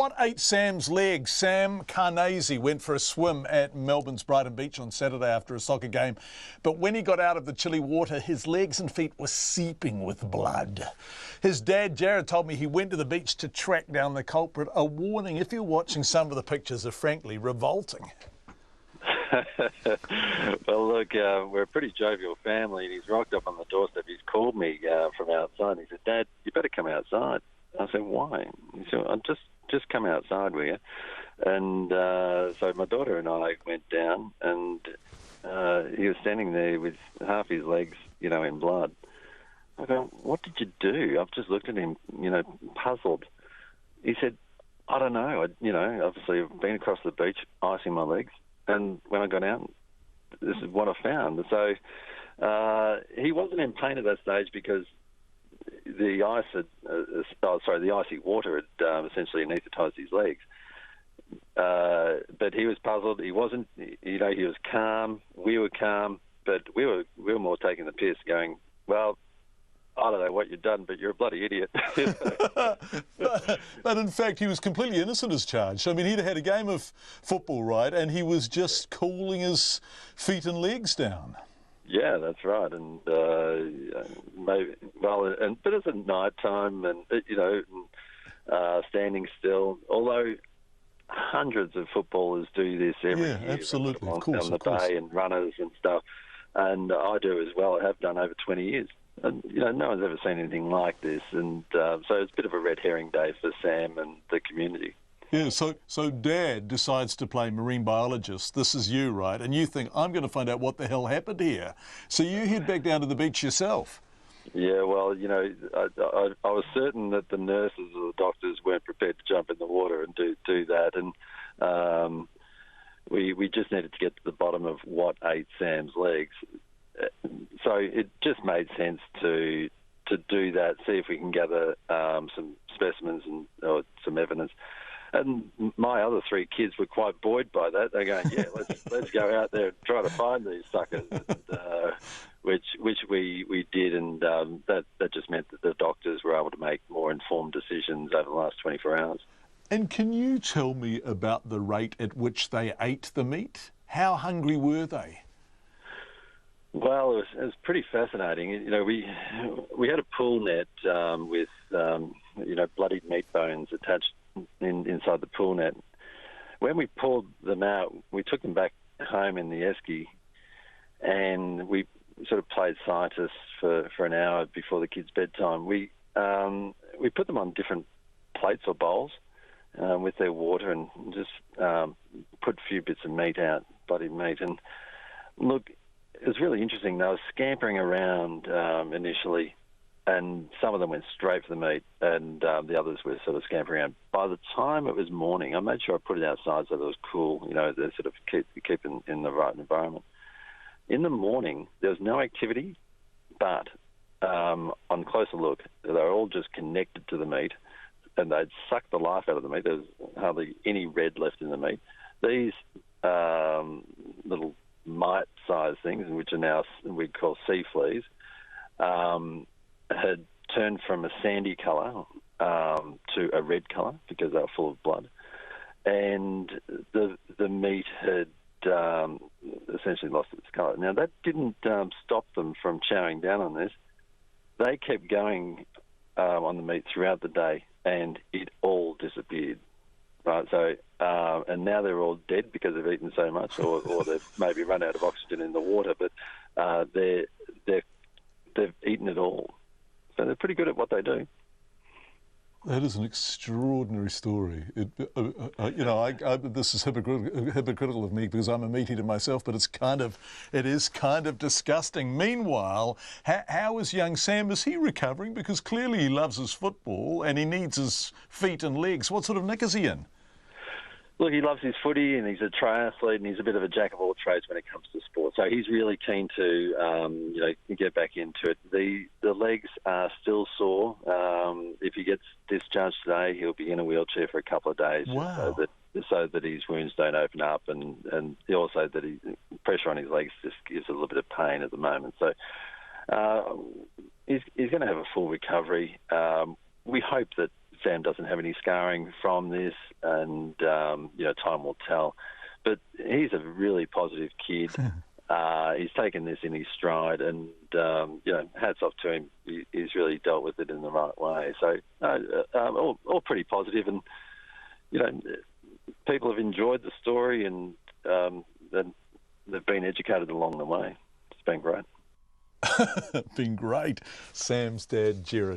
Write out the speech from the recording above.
What ate Sam's legs? Sam Kanizay went for a swim at Melbourne's Brighton beach on Saturday after a soccer game. But when he got out of the chilly water, his legs and feet were seeping with blood. His dad, Jared, told me he went to the beach to track down the culprit. A warning, if you're watching, some of the pictures are frankly revolting. Well, look, we're a pretty jovial family, and he's rocked up on the doorstep. He's called me from outside. He said, "Dad, you better come outside." I said, "Why?" He said, "I'll just come outside with you." And so my daughter and I went down, and he was standing there with half his legs, in blood. I go, "What did you do?" I've just looked at him, puzzled. He said, "I don't know. Obviously I've been across the beach icing my legs, and when I got out, this is what I found." So he wasn't in pain at that stage because the icy water had essentially anaesthetised his legs. But he was puzzled. He wasn't, he was calm. We were calm, but we were more taking the piss, going, "Well, I don't know what you've done, but you're a bloody idiot." But in fact, he was completely innocent as charged. I mean, he'd had a game of football, right, and he was just cooling his feet and legs down. Yeah, that's right. And but it's at night time, and standing still. Although hundreds of footballers do this every year, absolutely, on the bay, and runners and stuff, and I do as well. I have done over 20 years. And, no one's ever seen anything like this, and so it's a bit of a red herring day for Sam and the community. Yeah, so Dad decides to play marine biologist. This is you, right? And you think, I'm going to find out what the hell happened here. So you head back down to the beach yourself. Yeah, well, I was certain that the nurses or the doctors weren't prepared to jump in the water and do that, and we just needed to get to the bottom of what ate Sam's legs. So it just made sense to do that, see if we can gather some specimens or some evidence. And my other three kids were quite buoyed by that. They're going, "Yeah, let's go out there and try to find these suckers," and, which we did, and that just meant that the doctors were able to make more informed decisions over the last 24 hours. And can you tell me about the rate at which they ate the meat? How hungry were they? Well, it was pretty fascinating. We had a pool net with bloodied meat bones attached inside the pool net. When we pulled them out, we took them back home in the esky, and we sort of played scientists for an hour before the kids' bedtime. We put them on different plates or bowls with their water, and just put a few bits of meat out, bloodied meat. And look, it was really interesting. They were scampering around initially, and some of them went straight for the meat, and the others were sort of scampering around. By the time it was morning, I made sure I put it outside so that it was cool, they sort of keep in the right environment. In the morning, there was no activity, but on closer look, they were all just connected to the meat, and they'd sucked the life out of the meat. There was hardly any red left in the meat. These little mite-sized things, which are now we'd call sea fleas, had turned from a sandy colour to a red colour because they were full of blood, and the meat had essentially lost its colour. Now, that didn't stop them from chowing down on this. They kept going on the meat throughout the day, and it all disappeared. Right, so and now they're all dead because they've eaten so much, or they've maybe run out of oxygen in the water. But they've eaten it all, so they're pretty good at what they do. That is an extraordinary story. This is hypocritical of me because I'm a meat eater myself, but it is kind of disgusting. Meanwhile, how is young Sam? Is he recovering? Because clearly he loves his football and he needs his feet and legs. What sort of nick is he in? Look, he loves his footy, and he's a triathlete, and he's a bit of a jack of all trades when it comes to sport. So he's really keen to, get back into it. The legs are still sore. If he gets discharged today, he'll be in a wheelchair for a couple of days. Wow. So that his wounds don't open up, and also that pressure on his legs just gives a little bit of pain at the moment. So he's going to have a full recovery. We hope that Sam doesn't have any scarring from this, and time will tell. But he's a really positive kid. He's taken this in his stride, and hats off to him. He's really dealt with it in the right way. So all pretty positive, and people have enjoyed the story, and they've been educated along the way. It's been great. Been great. Sam's dad, Jared.